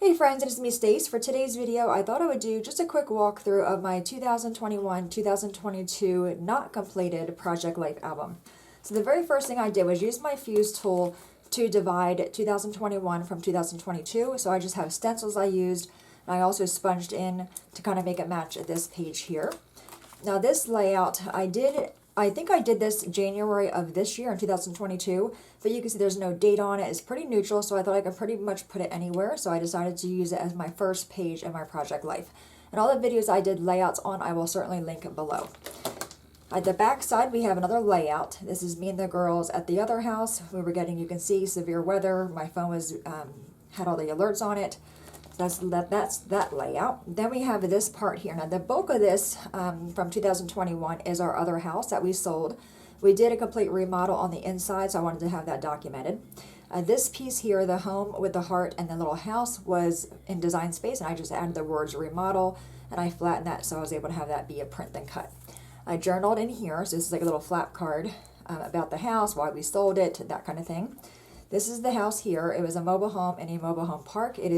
Hey friends, it's me Stace. For today's video, I thought I would do just a quick walkthrough of my 2021-2022 not completed Project Life album. So the very first thing I did was use my fuse tool to divide 2021 from 2022. So I just have stencils I used, and I also sponged in to kind of make it match this page here. Now this layout, I think I did this January of this year in 2022, but you can see there's no date on it. It's pretty neutral, so I thought I could pretty much put it anywhere, so I decided to use it as my first page in my Project Life. And all the videos I did layouts on, I will certainly link below. At the back side, we have another layout. This is me and the girls at the other house. We were getting, you can see, severe weather. My phone was had all the alerts on it. That's that layout. Then we have this part here. Now the bulk of this from 2021 is our other house that we sold. We did a complete remodel on the inside, so I wanted to have that documented. This piece here, the home with the heart and the little house, was in Design Space, and I just added the words remodel, and I flattened that so I was able to have that be a print then cut. I journaled in here, so this is like a little flap card about the house, why we sold it, that kind of thing. This is the house here. It was a mobile home in a mobile home park. It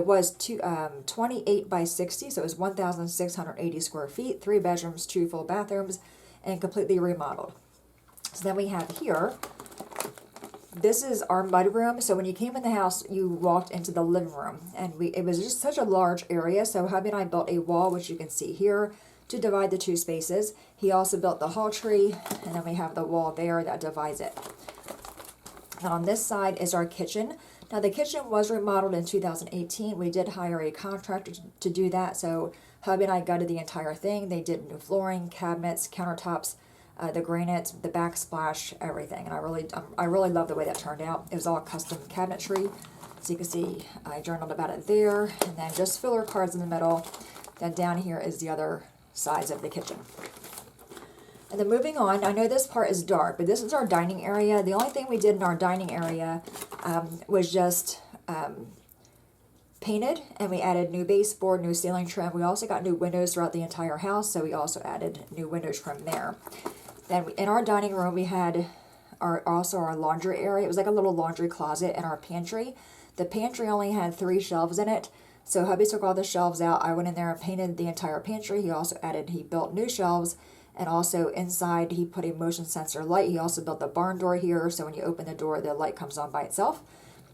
was 28 by 60, so it was 1,680 square feet, 3 bedrooms, 2 full bathrooms, and completely remodeled. So then we have here, this is our mudroom. So when you came in the house, you walked into the living room, and it was just such a large area. So hubby and I built a wall, which you can see here, to divide the two spaces. He also built the hall tree, and then we have the wall there that divides it. And on this side is our kitchen. Now the kitchen was remodeled in 2018. We did hire a contractor to do that, so hubby and I gutted the entire thing. They did new flooring, cabinets, countertops, the granite, the backsplash, everything. And I really love the way that turned out. It was all custom cabinetry. So you can see I journaled about it there, and then just filler cards in the middle. Then down here is the other sides of the kitchen. And then moving on, I know this part is dark, but this is our dining area. The only thing we did in our dining area was just painted, and we added new baseboard, new ceiling trim. We also got new windows throughout the entire house, so we also added new window trim there. Then in our dining room, we had also our laundry area. It was like a little laundry closet, and our pantry. The pantry only had 3 shelves in it, so hubby took all the shelves out. I went in there and painted the entire pantry. He built new shelves. And also inside, he put a motion sensor light. He also built the barn door here, so when you open the door, the light comes on by itself.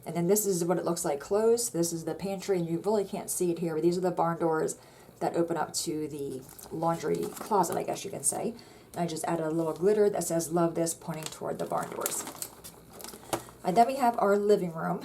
And then this is what it looks like closed. This is the pantry, and you really can't see it here, but these are the barn doors that open up to the laundry closet, I guess you can say. And I just added a little glitter that says, "Love this," pointing toward the barn doors. And then we have our living room.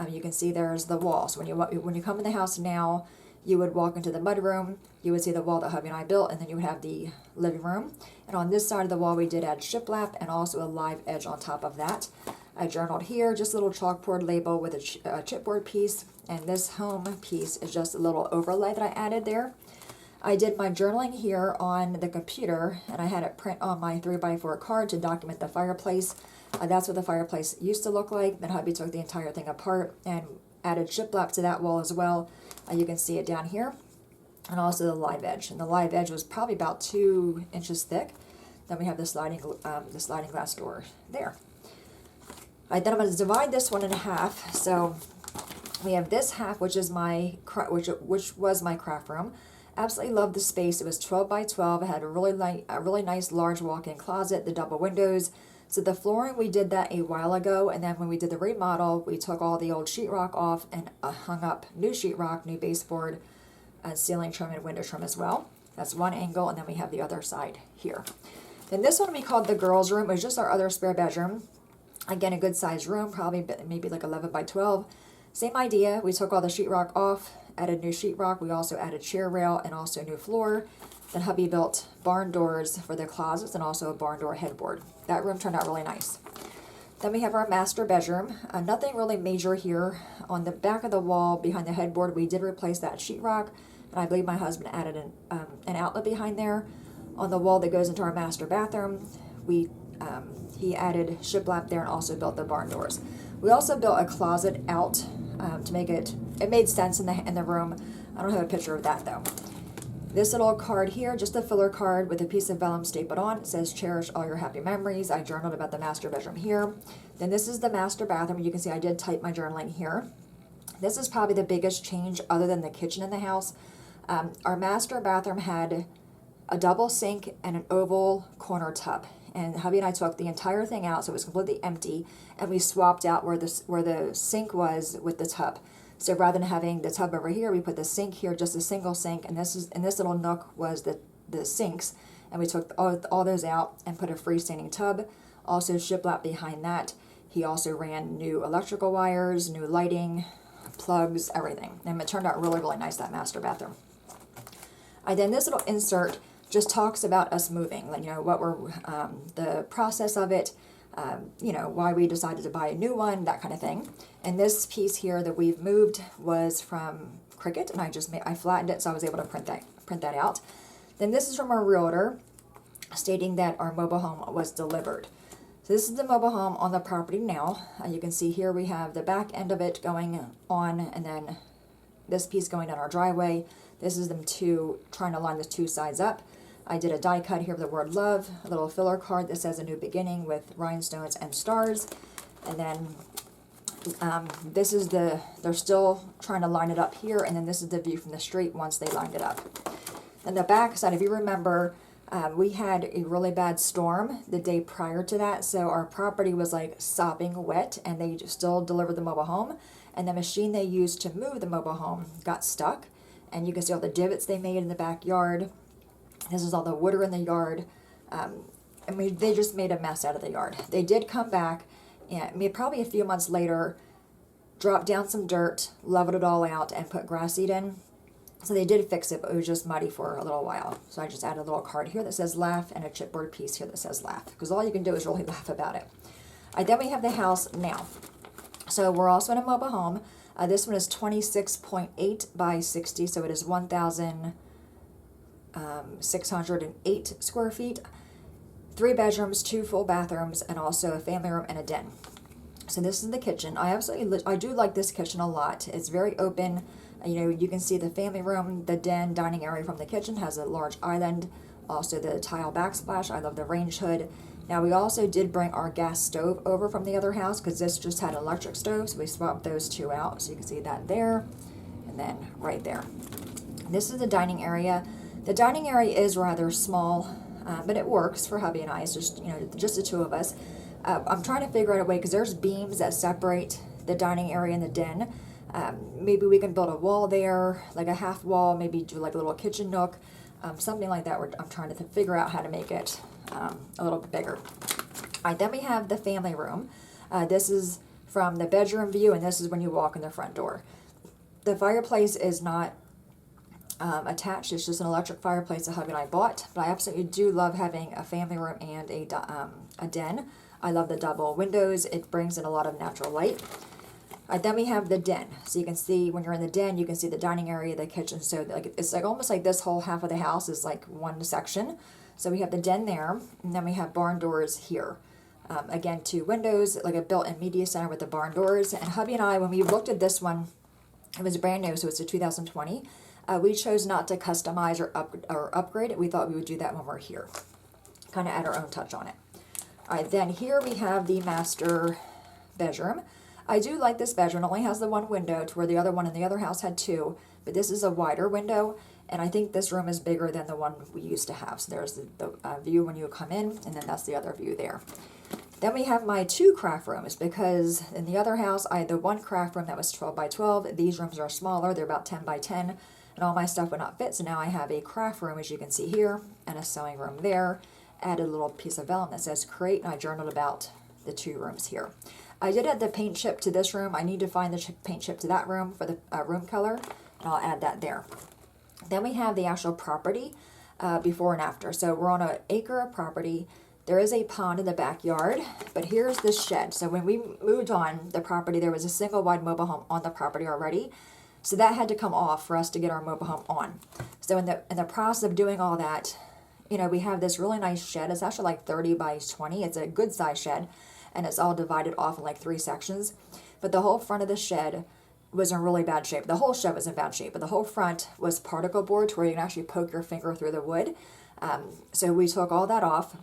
You can see there's the wall. So when you come in the house now, you would walk into the mudroom, you would see the wall that hubby and I built, and then you would have the living room. And on this side of the wall, we did add shiplap and also a live edge on top of that. I journaled here, just a little chalkboard label with a chipboard piece, and this home piece is just a little overlay that I added there. I did my journaling here on the computer, and I had it print on my 3x4 card to document the fireplace. That's what the fireplace used to look like. Then hubby took the entire thing apart and added shiplap to that wall as well. You can see it down here, and also the live edge. And the live edge was probably about 2 inches thick. Then we have the sliding glass door there. Then I'm going to divide this one in half. So we have this half, which was my craft room. Absolutely loved the space. It was 12 by 12. It had a really nice large walk-in closet, the double windows. So the flooring, we did that a while ago, and then when we did the remodel, we took all the old sheetrock off and hung up new sheetrock, new baseboard, ceiling trim, and window trim as well. That's one angle, and then we have the other side here. Then this one we called the girls' room. It was just our other spare bedroom. Again, a good sized room, probably maybe like 11 by 12. Same idea. We took all the sheetrock off, added new sheetrock. We also added chair rail and also new floor. Then hubby built barn doors for the closets and also a barn door headboard. That room turned out really nice. Then we have our master bedroom. Nothing really major here. On the back of the wall behind the headboard, we did replace that sheetrock, and I believe my husband added an outlet behind there. On the wall that goes into our master bathroom, he added shiplap there and also built the barn doors. We also built a closet out to make it made sense in the room. I don't have a picture of that though. This little card here, just a filler card with a piece of vellum stapled on. It says, "Cherish all your happy memories." I journaled about the master bedroom here. Then this is the master bathroom. You can see I did type my journaling here. This is probably the biggest change other than the kitchen in the house. Our master bathroom had a double sink and an oval corner tub. And hubby and I took the entire thing out, so it was completely empty, and we swapped out where the sink was with the tub. So rather than having the tub over here, we put the sink here, just a single sink, and this little nook was the sinks, and we took all those out and put a freestanding tub. Also shiplap behind that. He also ran new electrical wires, new lighting, plugs, everything. And it turned out really, really nice, that master bathroom. Then this little insert just talks about us moving, like, what we're, the process of it, why we decided to buy a new one, that kind of thing. And this piece here that we've moved was from Cricut, and I flattened it so I was able to print that out. Then this is from our realtor stating that our mobile home was delivered. So this is the mobile home on the property now. You can see here we have the back end of it going on, and then this piece going down our driveway. This is them trying to line the two sides up. I did a die cut here of the word love, a little filler card that says a new beginning with rhinestones and stars. And then this is they're still trying to line it up here, and then this is the view from the street once they lined it up. And the back side, if you remember, we had a really bad storm the day prior to that, so our property was like sopping wet, and they still delivered the mobile home, and the machine they used to move the mobile home got stuck, and you can see all the divots they made in the backyard. This is all the water in the yard. They just made a mess out of the yard. They did come back, and probably a few months later, dropped down some dirt, leveled it all out, and put grass seed in. So they did fix it, but it was just muddy for a little while. So I just added a little card here that says laugh and a chipboard piece here that says laugh, because all you can do is really laugh about it. Then we have the house now. So we're also in a mobile home. This one is 26.8 by 60, so it is 1,608 square feet. 3 bedrooms, 2 full bathrooms, and also a family room and a den. So this is the kitchen. I do like this kitchen a lot. It's very open. You can see the family room, the den, dining area from the kitchen has a large island. Also the tile backsplash. I love the range hood. Now we also did bring our gas stove over from the other house because this just had an electric stove, so we swapped those two out. So you can see that there, and then right there. This is the dining area. The dining area is rather small, but it works for hubby and I. It's just just the two of us. I'm trying to figure out a way, because there's beams that separate the dining area and the den. Maybe we can build a wall there, like a half wall, maybe do like a little kitchen nook, something like that. I'm trying to figure out how to make it a little bit bigger. All right, then we have the family room. This is from the bedroom view, and this is when you walk in the front door. The fireplace is not attached. It's just an electric fireplace that hubby and I bought, but I absolutely do love having a family room and a den. I love the double windows. It brings in a lot of natural light. Then we have the den. So you can see, when you're in the den, you can see the dining area, the kitchen. So it's like almost like this whole half of the house is like one section. So we have the den there, and then we have barn doors here. Again, 2 windows, like a built-in media center with the barn doors. And hubby and I, when we looked at this one, it was brand new, so it's a 2020. We chose not to customize or upgrade it. We thought we would do that when we're here. Kind of add our own touch on it. All right, then here we have the master bedroom. I do like this bedroom. It only has the 1 window, to where the other one in the other house had 2, but this is a wider window, and I think this room is bigger than the one we used to have. So there's the view when you come in, and then that's the other view there. Then we have my 2 craft rooms, because in the other house I had the 1 craft room that was 12 by 12. These rooms are smaller. They're about 10 by 10, and all my stuff would not fit. So now I have a craft room, as you can see here, and a sewing room there. Added a little piece of vellum that says create, and I journaled about the 2 rooms here. I did add the paint chip to this room. I need to find the paint chip to that room for the room color, and I'll add that there. Then we have the actual property before and after. So we're on an acre of property. There is a pond in the backyard, but here's the shed. So when we moved on the property, there was a single wide mobile home on the property already. So that had to come off for us to get our mobile home on. So in the process of doing all that, we have this really nice shed. It's actually like 30 by 20. It's a good size shed, and it's all divided off in like 3 sections. But the whole front of the shed was in really bad shape. The whole shed was in bad shape, but the whole front was particle board, to where you can actually poke your finger through the wood. So we took all that off.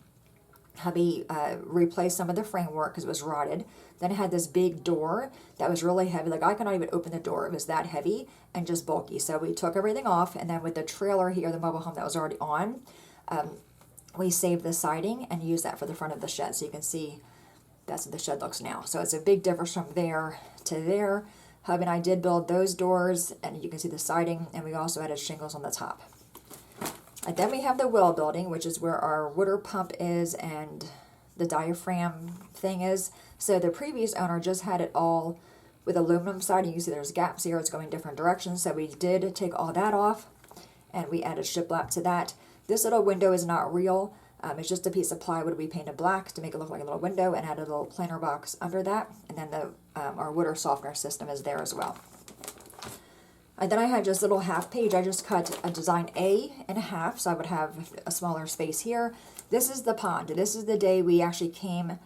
hubby replaced some of the framework because it was rotted. Then it had this big door that was really heavy. Like, I could not even open the door. It was that heavy and just bulky. So we took everything off, and then with the trailer here, the mobile home that was already on, we saved the siding and used that for the front of the shed. So you can see that's what the shed looks now. So it's a big difference from there to there. Hubby and I did build those doors, and you can see the siding, and we also added shingles on the top. And then we have the well building, which is where our water pump is and the diaphragm thing is. So the previous owner just had it all with aluminum siding. You can see there's gaps here. It's going different directions. So we did take all that off, and we added shiplap to that. This little window is not real. It's just a piece of plywood we painted black to make it look like a little window, and added a little planter box under that. And then the our water softener system is there as well. And then I had just a little half page. I just cut a design A in half, so I would have a smaller space here. This is the pond. This is the day we actually came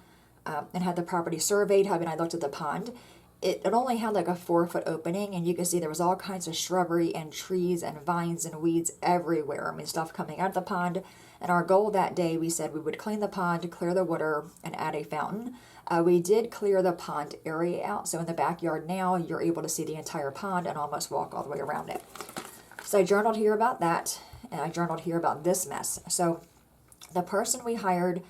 and had the property surveyed. Hubby and I looked at the pond. It only had like a 4-foot opening, and you can see there was all kinds of shrubbery and trees and vines and weeds everywhere. I mean, stuff coming out of the pond. And our goal that day, we said we would clean the pond, clear the water, and add a fountain. We did clear the pond area out, so in the backyard now, you're able to see the entire pond and almost walk all the way around it. So I journaled here about that, and I journaled here about this mess. So the person we hired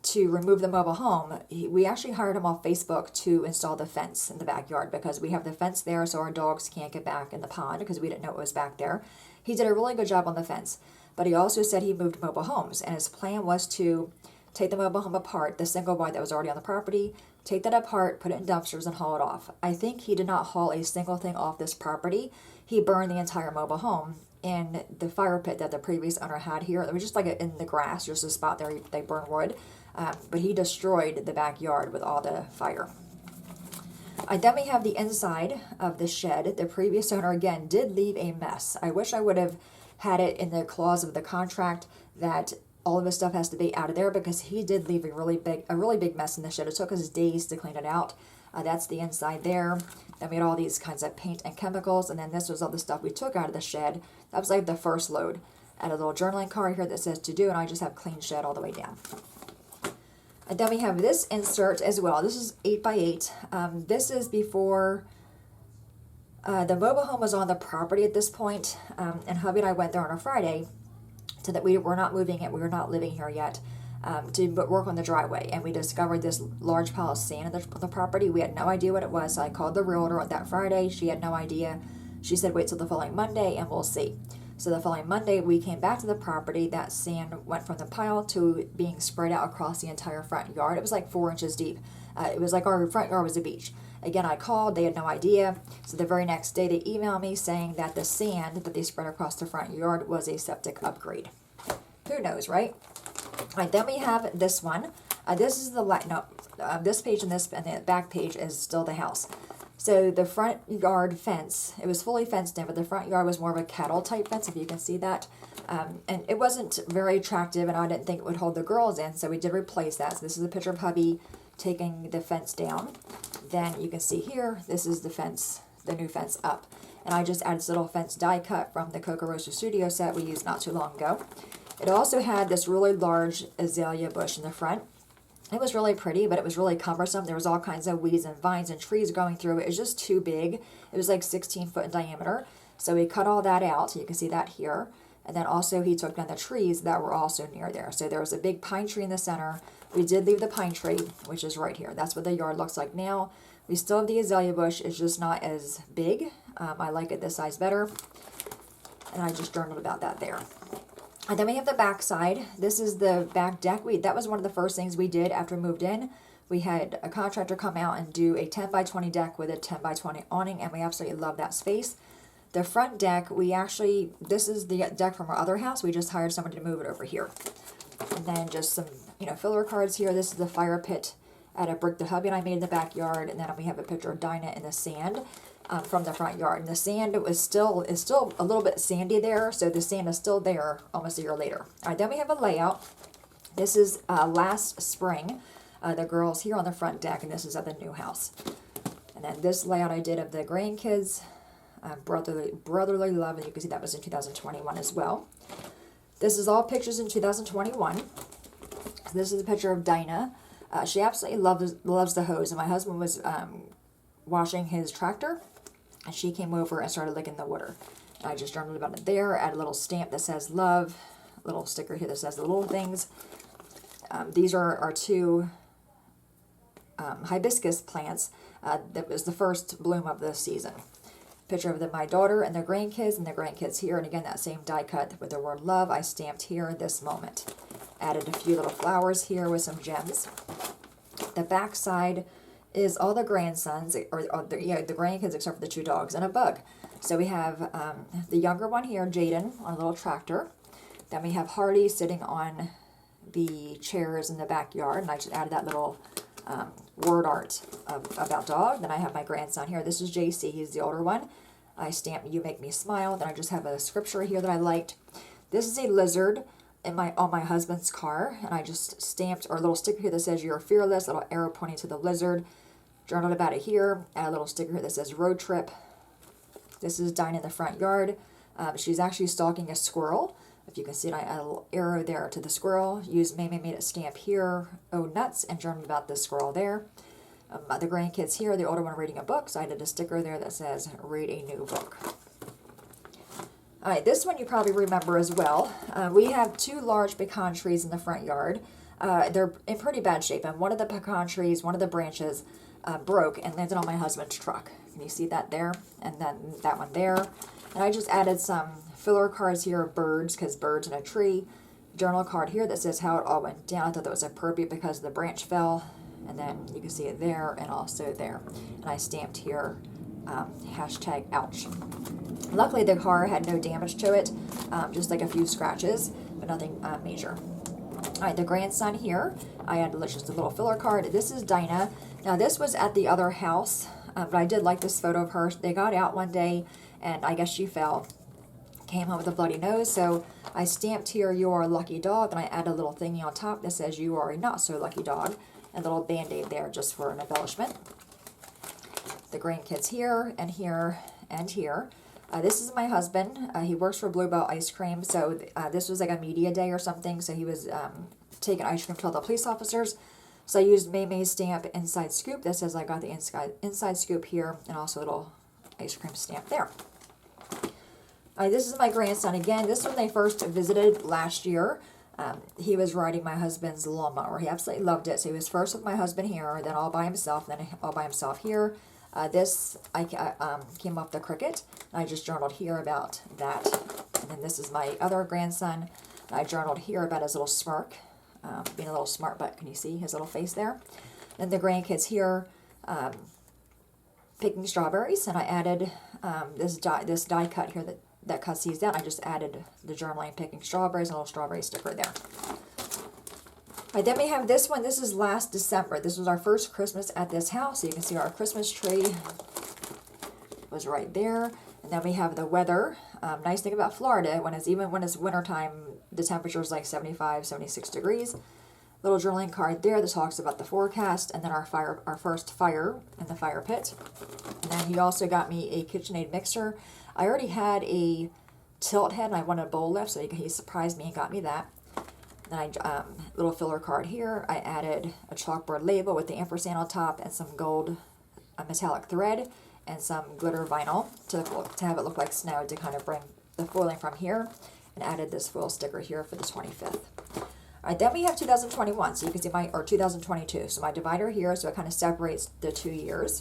to remove the mobile home, we actually hired him off Facebook to install the fence in the backyard, because we have the fence there so our dogs can't get back in the pond because we didn't know it was back there. He did a really good job on the fence, but he also said he moved mobile homes, and his plan was to take the mobile home apart, the single wide that was already on the property, take that apart, put it in dumpsters, and haul it off. I think he did not haul a single thing off this property. He burned the entire mobile home in the fire pit that the previous owner had here. It was just like in the grass, just a spot there they burn wood. But he destroyed the backyard with all the fire. Then we have the inside of the shed. The previous owner, again, did leave a mess. I wish I would have had it in the clause of the contract that all of his stuff has to be out of there, because he did leave a really big mess in the shed. It took us days to clean it out. That's the inside there. Then we had all these kinds of paint and chemicals, and then this was all the stuff we took out of the shed. That was like the first load. I had a little journaling card here that says to do, and I just have clean shed all the way down. And then we have this insert as well. This is 8x8. This is before the mobile home was on the property at this point, and hubby and I went there on a Friday, so that we were not moving it, we were not living here yet, to work on the driveway. And we discovered this large pile of sand on the property. We had no idea what it was, so I called the realtor on that Friday. She had no idea. She said wait till the following Monday and we'll see. So the following Monday, we came back to the property. That sand went from the pile to being spread out across the entire front yard. It was like 4 inches deep. It was like our front yard was a beach. Again, I called. They had no idea. So the very next day, they emailed me saying that the sand that they spread across the front yard was a septic upgrade. Who knows, right? All right, then we have this one. This is this page and the back page is still the house. So the front yard fence, it was fully fenced in, but the front yard was more of a cattle type fence, if you can see that. And it wasn't very attractive, and I didn't think it would hold the girls in, so we did replace that. So this is a picture of hubby taking the fence down. Then you can see here, this is the fence, the new fence up. And I just added this little fence die cut from the Coco Rosa Studio set we used not too long ago. It also had this really large azalea bush in the front. It was really pretty, but it was really cumbersome. There was all kinds of weeds and vines and trees going through it. It was just too big. It was like 16 foot in diameter. So we cut all that out. You can see that here. And then also he took down the trees that were also near there. So there was a big pine tree in the center. We did leave the pine tree, which is right here. That's what the yard looks like now. We still have the azalea bush. It's just not as big. I like it this size better. And I just journaled about that there. And then we have the back side. This is the back deck. That was one of the first things we did after we moved in. We had a contractor come out and do a 10 by 20 deck with a 10 by 20 awning, and we absolutely love that space. The front deck, this is the deck from our other house. We just hired someone to move it over here. And then just some, filler cards here. This is the fire pit at a brick the hubby and I made in the backyard. And then we have a picture of Dinah in the sand from the front yard. And the sand is still a little bit sandy there. So the sand is still there almost a year later. All right, then we have a layout. This is last spring. The girls here on the front deck, and this is at the new house. And then this layout I did of the grandkids, brotherly love, and you can see that was in 2021 as well. This is all pictures in 2021. So this is a picture of Dinah. She absolutely loves the hose, and my husband was washing his tractor, and she came over and started licking the water. And I just journaled about it there, add a little stamp that says love, a little sticker here that says the little things. These are our two hibiscus plants. That was the first bloom of this season. Picture of my daughter and their grandkids here, and again that same die cut with the word love I stamped here in this moment. Added a few little flowers here with some gems. The back side is all the grandsons, or the grandkids except for the two dogs and a bug. So we have the younger one here, Jaden, on a little tractor. Then we have Hardy sitting on the chairs in the backyard, and I just added that little word art about dog. Then I have my grandson here. This is JC. He's the older one. I stamped "You Make Me Smile." Then I just have a scripture here that I liked. This is a lizard on my husband's car, and I just stamped or a little sticker here that says "You're fearless." Little arrow pointing to the lizard. Journaled about it here. Add a little sticker here that says "Road Trip." This is Dinah in the front yard. She's actually stalking a squirrel. If you can see it, I add a little arrow there to the squirrel. Use Made It stamp here, "Oh Nuts," and journal about the squirrel there. The grandkids here, the older one reading a book, so I did a sticker there that says "Read a New Book." All right, this one you probably remember as well. We have two large pecan trees in the front yard. They're in pretty bad shape, and one of the pecan trees, one of the branches, broke and landed on my husband's truck. Can you see that there? And then that one there. And I just added some filler cards here of birds, because birds in a tree. Journal card here that says how it all went down. I thought that was appropriate because the branch fell. And then you can see it there and also there. And I stamped here #ouch. Luckily the car had no damage to it, just like a few scratches, but nothing major. All right, the grandson here, I added just a little filler card. This is Dinah. Now this was at the other house, but I did like this photo of her. They got out one day, and I guess she fell. Came home with a bloody nose, so I stamped here "You Are a Lucky Dog," and I added a little thingy on top that says "You Are a Not So Lucky Dog," and a little band-aid there just for an embellishment. The grandkids here and here and here. This is my husband. He works for Bluebell Ice Cream, so this was like a media day or something, so he was taking ice cream to all the police officers. So I used May's stamp inside scoop that says I got the inside scoop here, and also a little ice cream stamp there. This is my grandson again. This is when they first visited last year. He was riding my husband's lawnmower. He absolutely loved it. So he was first with my husband here, then all by himself, then all by himself here. This I came off the Cricut. And I just journaled here about that. And then this is my other grandson. I journaled here about his little smirk, being a little smart butt. Can you see his little face there? Then the grandkids here picking strawberries, and I added this die cut here that cuts these down. I just added the journaling picking strawberries and a little strawberry sticker there. All right, then we have this one. This is last December. This was our first Christmas at this house. So you can see our Christmas tree was right there. And then we have the weather. Nice thing about Florida, even when it's wintertime, the temperature is like 75, 76 degrees. Little journaling card there that talks about the forecast, and then our first fire in the fire pit. And then he also got me a KitchenAid mixer. I already had a tilt head, and I wanted a bowl lift, so he surprised me and got me that. Then little filler card here. I added a chalkboard label with the ampersand on top and some gold metallic thread and some glitter vinyl to have it look like snow, to kind of bring the foiling from here, and added this foil sticker here for the 25th. All right, then we have 2021, so you can see or 2022. So my divider here, so it kind of separates the 2 years.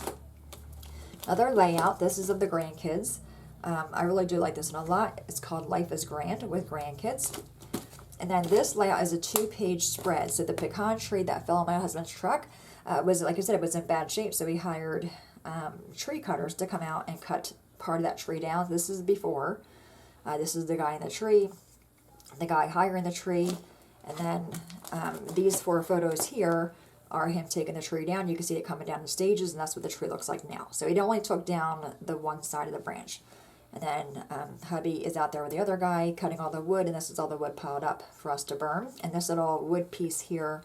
Another layout, this is of the grandkids. I really do like this one a lot. It's called Life is Grand with Grandkids. And then this layout is a 2-page spread. So the pecan tree that fell on my husband's truck was, like I said, it was in bad shape. So we hired tree cutters to come out and cut part of that tree down. This is before. This is the guy in the tree, the guy higher in the tree. And then these 4 photos here are him taking the tree down. You can see it coming down in stages, and that's what the tree looks like now. So he only took down the one side of the branch. And then hubby is out there with the other guy cutting all the wood, and this is all the wood piled up for us to burn. And this little wood piece here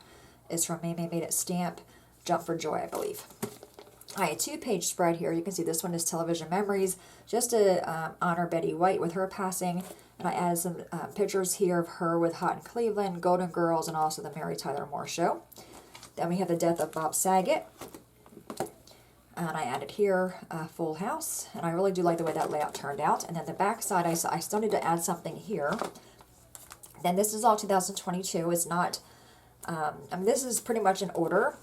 is from Made It stamp, Jump for Joy, I believe. All right, 2-page spread here. You can see this one is Television Memories, just to honor Betty White with her passing. And I added some pictures here of her with Hot in Cleveland, Golden Girls, and also the Mary Tyler Moore Show. Then we have the death of Bob Saget. And I added here Full House. And I really do like the way that layout turned out. And then the back side, I still need to add something here. Then this is all 2022. It's not, I mean, this is pretty much in order.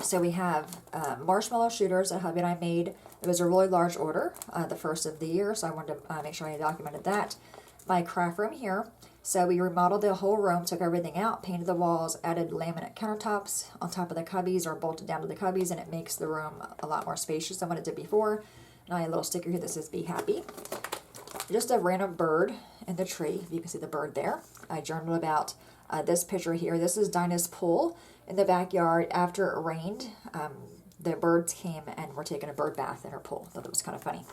So we have marshmallow shooters that hubby and I made. It was a really large order, the first of the year, so I wanted to make sure I documented that. My craft room here. So we remodeled the whole room, took everything out, painted the walls, added laminate countertops on top of the cubbies or bolted down to the cubbies, and it makes the room a lot more spacious than what it did before. And I have a little sticker here that says, "Be happy." Just a random bird in the tree. You can see the bird there. I journaled about this picture here. This is Dinah's pool in the backyard. After it rained, the birds came and were taking a bird bath in her pool. I thought it was kind of funny.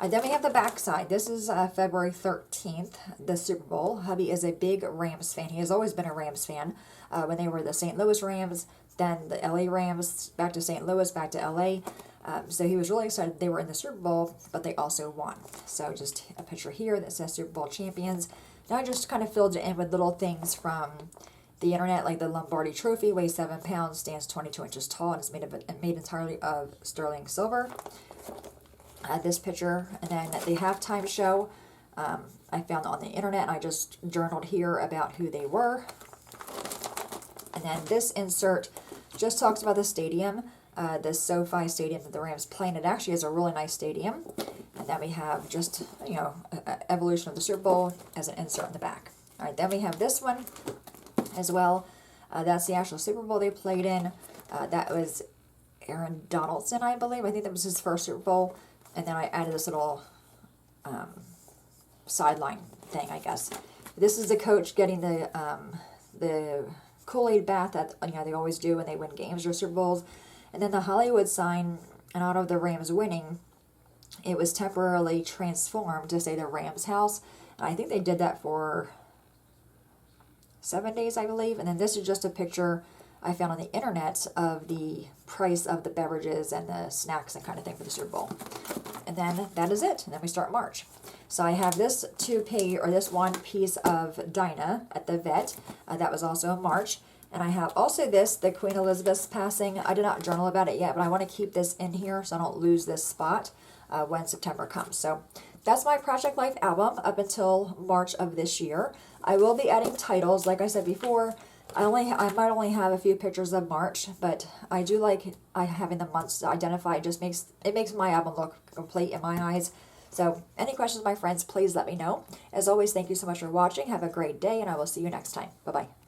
Then we have the back side. This is February 13th, the Super Bowl. Hubby is a big Rams fan. He has always been a Rams fan. When they were the St. Louis Rams, then the LA Rams, back to St. Louis, back to LA. So he was really excited they were in the Super Bowl, but they also won. So just a picture here that says Super Bowl champions. Now I just kind of filled it in with little things from the internet, like the Lombardi Trophy, weighs 7 pounds, stands 22 inches tall, and is made entirely of sterling silver. This picture, and then the halftime show I found on the internet, and I just journaled here about who they were. And then this insert just talks about the stadium, the SoFi Stadium that the Rams play in. It actually is a really nice stadium. And then we have just, you know, evolution of the Super Bowl as an insert in the back. All right, then we have this one as well. That's the actual Super Bowl they played in. That was Aaron Donaldson, I believe. I think that was his first Super Bowl. And then I added this little sideline thing, I guess. This is the coach getting the Kool-Aid bath that, you know, they always do when they win games or Super Bowls. And then the Hollywood sign, and out of the Rams winning, it was temporarily transformed to say the Rams house. And I think they did that for 7 days, I believe. And then this is just a picture I found on the internet of the price of the beverages and the snacks and kind of thing for the Super Bowl. And then that is it. And then we start March. So I have this this one piece of Dinah at the vet. That was also in March. And I have also this, the Queen Elizabeth's passing. I did not journal about it yet, but I want to keep this in here so I don't lose this spot when September comes. So that's my Project Life album up until March of this year. I will be adding titles. Like I said before, I might only have a few pictures of March, but I do like having the months to identify. It makes my album look complete in my eyes. So any questions, my friends, please let me know. As always, thank you so much for watching. Have a great day, and I will see you next time. Bye-bye.